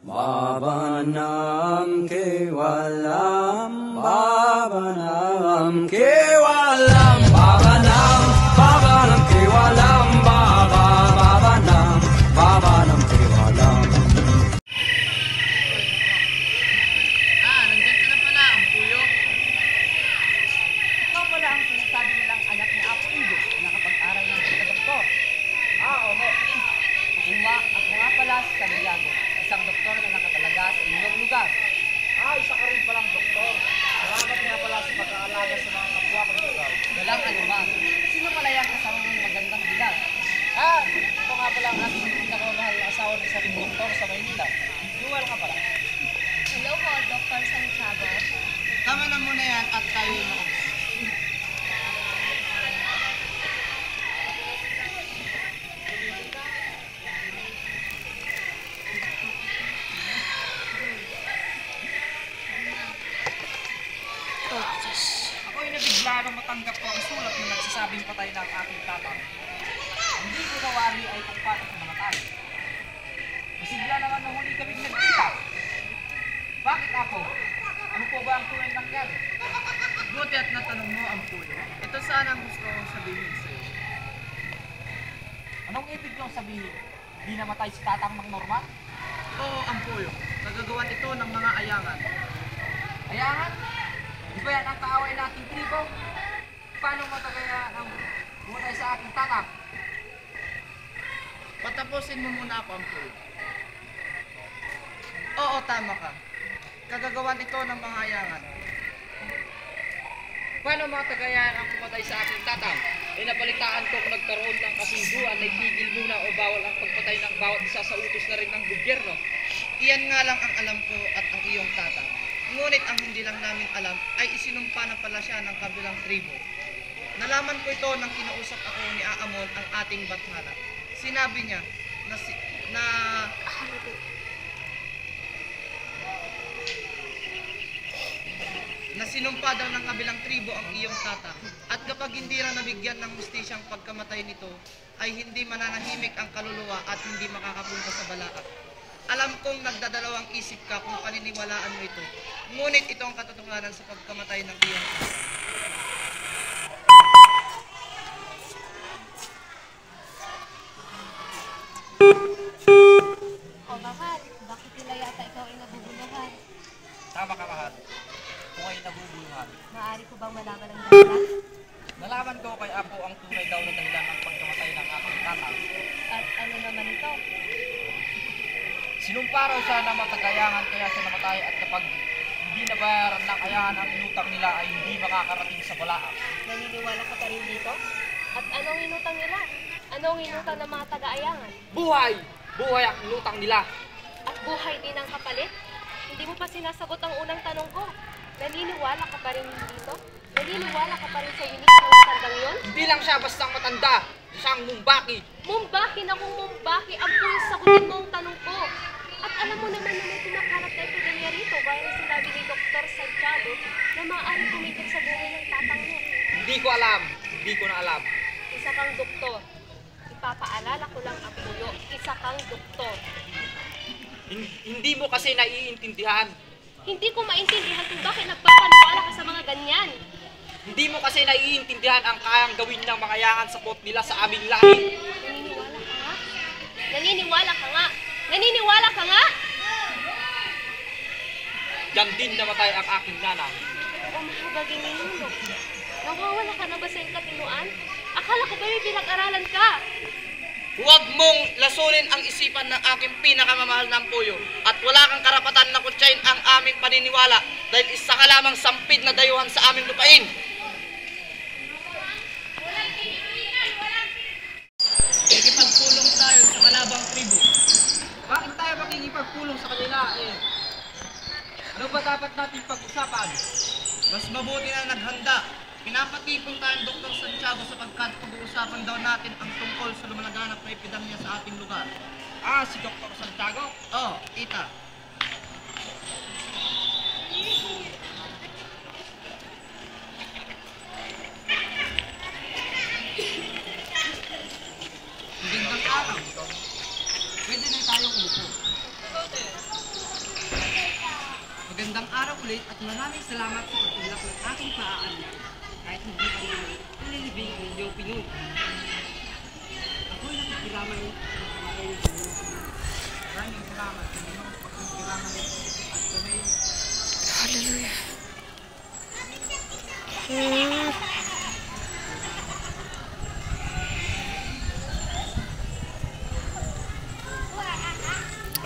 Babanam kewalam, babanam kewalam, babanam, babanam kewalam, babanam, babanam kewalam. Nandyan ka na pala, ang puyo. Ikaw pala ang sinasabi nilang anak ni Apo Indo na nakapag-aral ng pagka-doktor. Oo. Ako nga pala si Santiago, isang doktor na nakatalaga sa inyong lugar. Isa ka rin palang doktor. Salamat nga pala sa pag-aalaga sa mga kapwa kong doktor. Walang anuman. Sino pala yung kasama mong magandang bilag? Ito nga pala ang aking pinakamahal na asawa ng isang doktor sa Maynila. Dual ka pala. Hello po, Dr. Santiago. Tama na muna yan at tayo maubos. Ako'y nabigla nang matanggap ko ang sulat na nagsasabing patay na ang aking tatang. Hindi ko nawari ay kung paano ko namatay. Masigla naman nung huli kaming nagkita. Bakit ako? Ano po ba ang tunay na nangyari? Buti at natanong mo ang puyo. Ito sana ang gusto kong sabihin sa iyo. Anong ibig niyong sabihin? Di namatay si tatang ng normal? Oo, ang puyo. Nagagawan ito ng mga ayangan. Ayangan? Di ba yan ang kaaway nating tribo? Paano matagaya ng bumatay sa aking tatang? Patapusin mo muna ako ang puyo. Oo, tama ka. Kagagawan ito ng mga ayangan. Paano matagayan ang pumatay sa aking tatang? Napalitaan ko kung nagkaroon ng kasunduan na itigil muna o bawal ang pagpatay ng bawat isa sa utos na rin ng gobyerno. Iyan nga lang ang alam ko at ang iyong tatang. Ngunit ang hindi lang namin alam ay isinumpa na pala siya ng kabilang tribo. Nalaman ko ito nang kinausap ako ni Aamon ang ating bathala. Sinabi niya na sinumpa daw ng kabilang tribo ang iyong tatang. At kapag hindi na nabigyan ng hustisyang pagkamatay nito, ay hindi mananahimik ang kaluluwa at hindi makakapunta sa balaak. Alam kong nagdadalawang isip ka kung paniniwalaan mo ito. Ngunit ito ang katotohanan sa pagkamatay ng iyong tatang. O mahal, bakit nila yata ikaw ay nabubuluhan? Tama ka, mahal. Kung ay nabubuluhan. Maaari ko bang malaman ang dahilan? Nalaman ko kay Apo ang tunay daw na dahilan ng pagkamatay ng aking tatang. At ano naman ito? Sinumpa raw siya na matagayangan kaya siya namatay at kapag hindi nabayaran ng kayahan ang inutang nila ay hindi makakarating sa balaak. Naniniwala ka pa rin dito? At anong inutang nila? Anong inutang ng mga taga-ayangan? Buhay! Buhay ang inutang nila! At buhay din ang kapalit? Hindi mo pa sinasagot ang unang tanong ko. Naniniwala ka pa rin dito? Naniniwala ka pa rin sa unique na matandang yun? Hindi lang siya bastang matanda. Siyang mumbaki. Mumbaki na kung mumbaki ang pulis sagutin mo ang tanong ko. At alam mo naman na may pinakalat na epidemya rito gaya ng sinabi ni Dr. Santiago na maaaring kumikot sa buhay ng tatang mo. Hindi ko alam. Hindi ko na alam. Isa kang doktor. Ipapaalala ko lang ang puyo. Isa kang doktor. Hindi mo kasi naiintindihan. Hindi ko maintindihan kung bakit nagpapaniwala ka sa mga ganyan. Hindi mo kasi naiintindihan ang kayang gawin ng mga yangan sa pot nila sa aming lahi. Naniniwala ka nga? Naniniwala ka nga? Naniniwala ka nga? Diyan din namatay ang aking nanay. O mahabagin ninuno. Nawawala ka na ba sa iyong katinuan? Akala ko ba may pinag-aralan ka? Huwag mong lasunin ang isipan ng aking pinakamamahal ng puyo at wala kang karapatan na kutsain ang aming paniniwala dahil isa ka lamang sampid na dayuhan sa aming lupain. Ikipagpulong tayo sa kalabang tribo. Bakit tayo makikipagpulong sa kanila ano ba dapat natin pag-usapan? Mas mabuti na naghanda. Pinapatipon tayo ng Dr. Santiago sapagkat pag-uusapan daw natin ang tungkol sa lumalaganap na epidemya sa ating lugar. Si Dr. Santiago? Oh, Ita. Magandang araw. Pwede na tayong umupo. Magandang araw ulit at maraming salamat sa pagtulak ng aking paaalala. Kahit hindi pa naman nililibing ang inyong Pinoy. Ako'y nakikiraman ng pagkakain sa inyong Pinoy. Maraming salamat sa inyong pagkakiraman at tunay. Hallelujah.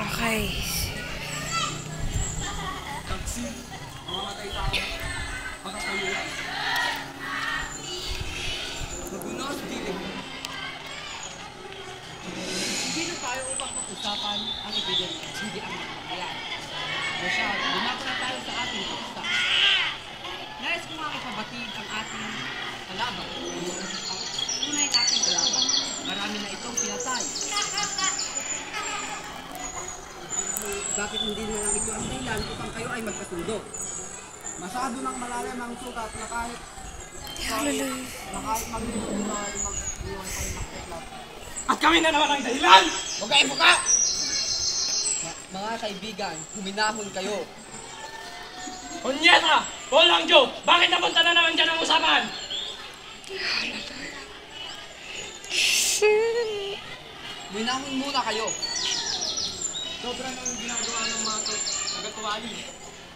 Okay. Taksi, mamamatay tao, makakayuan. Magunos, dilig. Hindi na tayo upang pag-usapan ang ebidensya, hindi ang magpapayaan. Basta, dumako na tayo sa ating paksa. Nais ko nga ipabatid ang ating kalaban. Ang tunay nating kalaban. Marami na itong pinatay. Bakit hindi na lang ito ang dahilan upang kayo ay magkasundo? Masyado nang malalim ang sukat na kahit maglibot na mag-iwan pa rin nakiklat. At kami na naman ang dahilan! Huwag kayo buka! Mga kaibigan, huminahon kayo. Kunyeta! Walang Joe! Bakit napunta na naman dyan ang usapan? Huminahon muna kayo. Sobrang ang ginagawa ng mga taga-tuwali.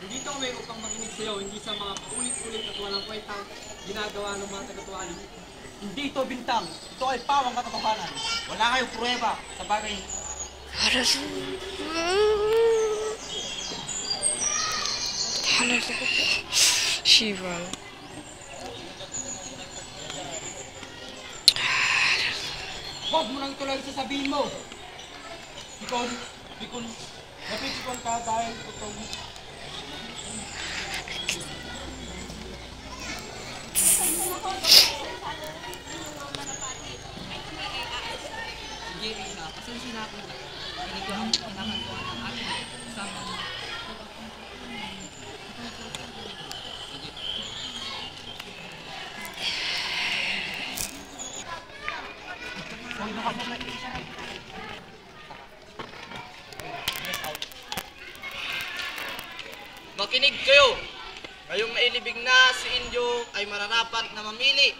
Hindi ito kami upang makinig sa'yo, hindi sa mga paulit-ulit at walang kwentang ginagawa ng mga taga-tuwali. Hindi ito bintang, ito ay pawang katotohanan. Wala kayong pruweba sa bagay. Shiva. Huwag mo nang ituloy sasabihin mo. Bikon, napipikon ka dahil itong... Sige, Rina, pasensya na ako. Hindi ko ang kinakagawa ng aking kasama. Makinig kayo! Ngayong nailibig na si Indio ay mararapat na mamili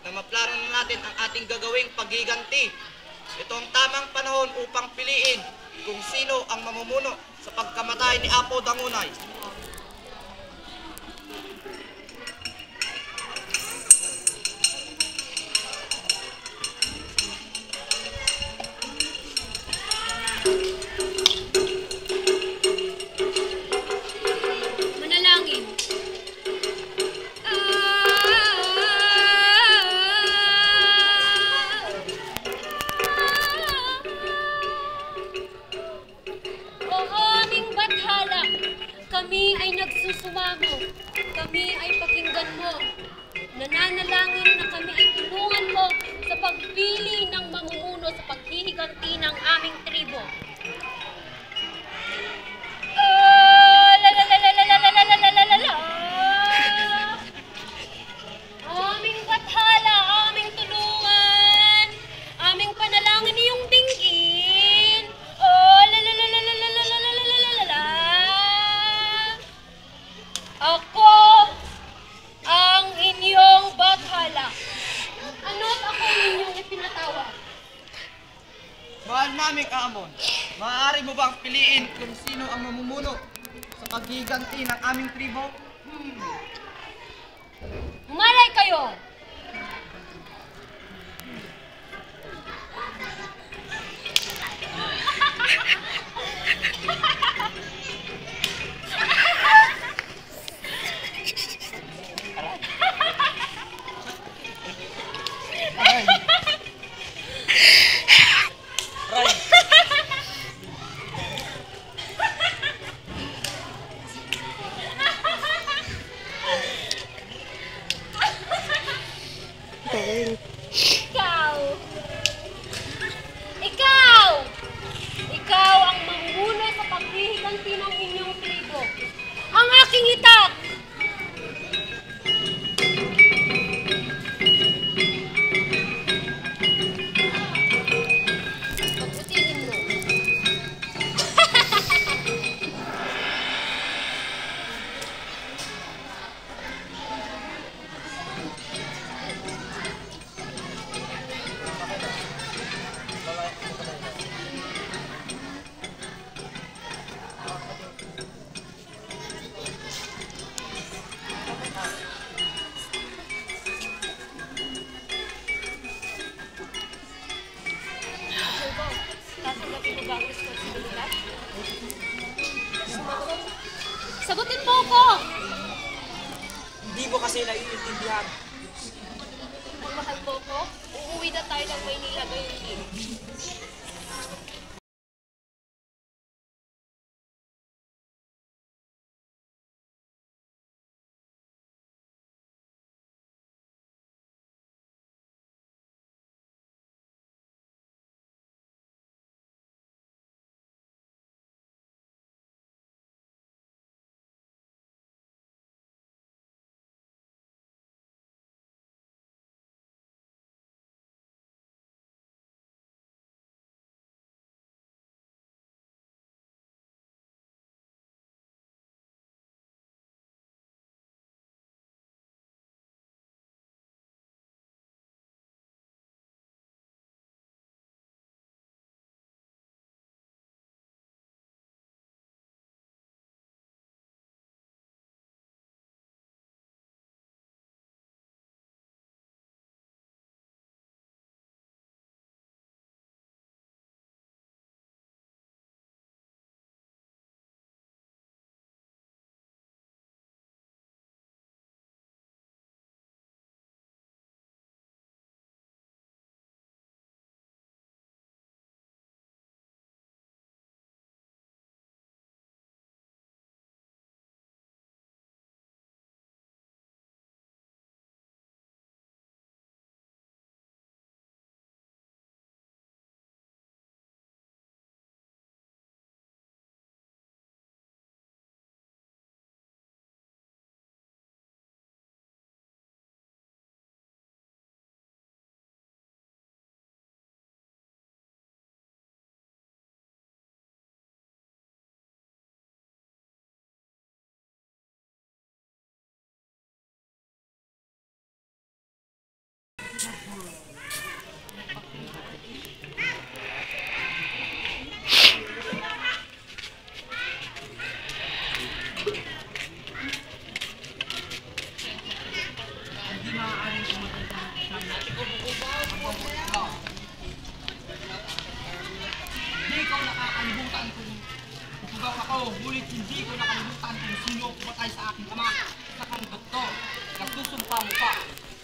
na maplano na natin ang ating gagawing paghiganti. Ito ang tamang panahon upang piliin kung sino ang mamumuno sa pagkamatay ni Apo Dangunay. Manalangin. O aming bathala, kami ay nagsusumamo, kami ay pakinggan mo. Nananalangin na kami ay tulungan mo sa pagpili ng mamumuno sa paghihiganti ng aming tribo. La la la la la la la la la la la la. Aming bathala, aming tulungan, aming panalangin iyong dinggin. La la la la la la la la la la la la. Ako ang inyong bathala. Ano't ako inyong ipinatawag? Mahal naming Amon, maaari mo bang piliin kung sino ang mamumuno sa paghiganti ng aming tribo? Humalay kayo! Ikaw! Ikaw! Ikaw ang mamumuno sa paghihiganti ng inyong tribo. Ang aking itak! Pagputihin mo. Sagutin mo ko! Hindi mo kasi naiintindihan. Kung mahal mo ko, uuwi na tayo ng Maynila ngayon din. Hindi ko nakakalimutan kung upugaw ako, ngunit hindi ko nakalimutan kung sino pumatay sa aking ama, sa kang doktor. Nagsusumpa mo pa.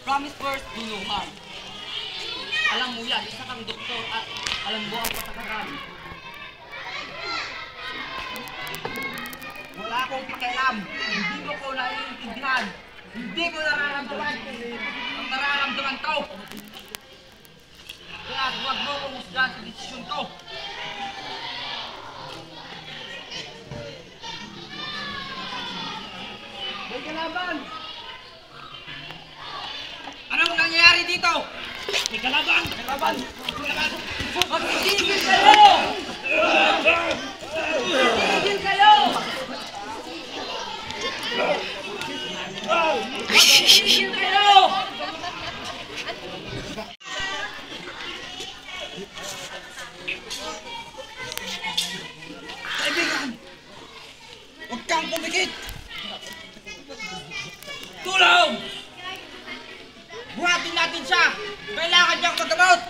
Promise first, do no harm. Alam mo yan, isa kang doktor at alam mo ang patakaran. Wala akong pakialam. Hindi ko po naiintindihan. Hindi ko nararamdaman ang nararamdaman ko. Kaya huwag mo kong husgahan sa desisyon ko. May kalaban! Anong nangyayari dito? May kalaban! Kalaban! Kalaban! Magtigil kayo! Magtigil kayo! Magtigil kayo! Kaibigan! Huwag kang pumikit! Tulong! Buhatin natin siya! Kailangan niyang magkamot!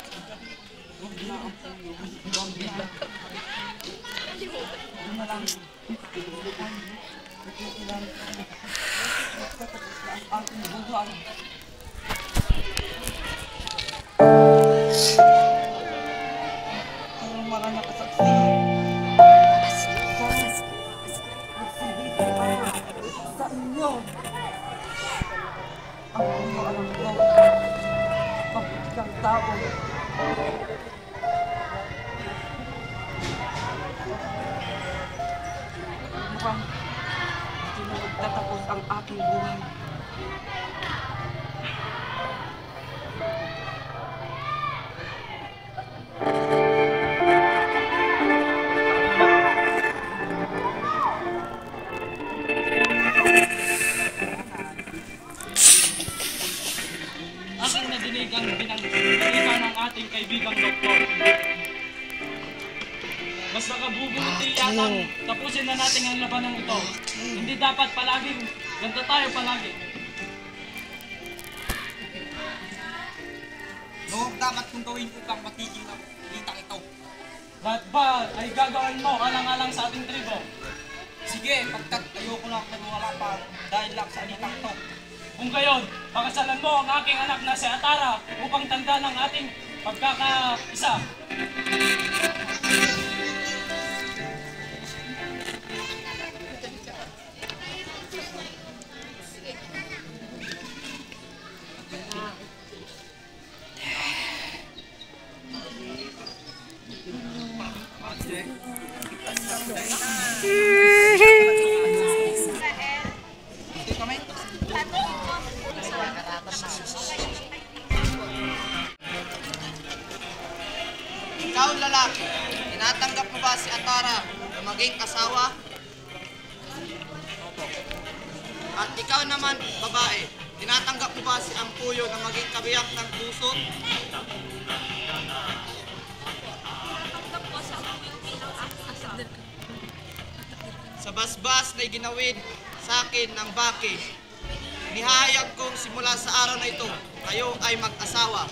Ang mga nakasaksi sa inyo ang mga alam ko mabuting tao. Mukhang hindi na magtatapos ang aking buhay. Aking nadinig ang binanggit ng ating kaibigang doktor. Mas makabubuti yata tapusin na natin ang labanang ito. Hindi dapat palaging ganito tayo palagi. Noong dapat kong gawin upang matigil ang litang ito. Lahat ba ay gagawin mo alang-alang sa ating tribo? Si Sige, pagkat ayoko lang nagwala pa dahil lang sa alitang to. Kung gayon, pakasalan mo ang aking anak na si Atara upang tanda ng ating pagkakaisa. Ikaw lalaki, tinatanggap mo ba si Atara na maging asawa? At ikaw naman, babae, tinatanggap mo ba si Ampuyo na maging kabiyak ng puso? Sa basbas na ginawin sa akin ng baki, nihayag kong simula sa araw na ito, kayo ay mag-asawa.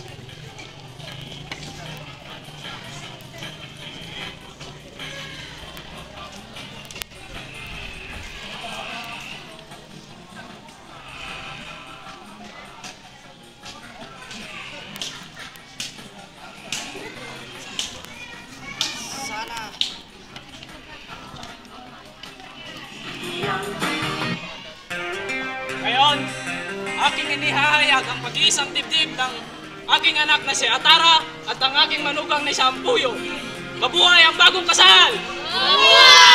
Sana. Ngayon, aking inihahayag ang mag-iisang dibdib ng aking anak na si Atara at ang aking manugang na si Ampuyo. Mabuhay ang bagong kasal! Mabuhay!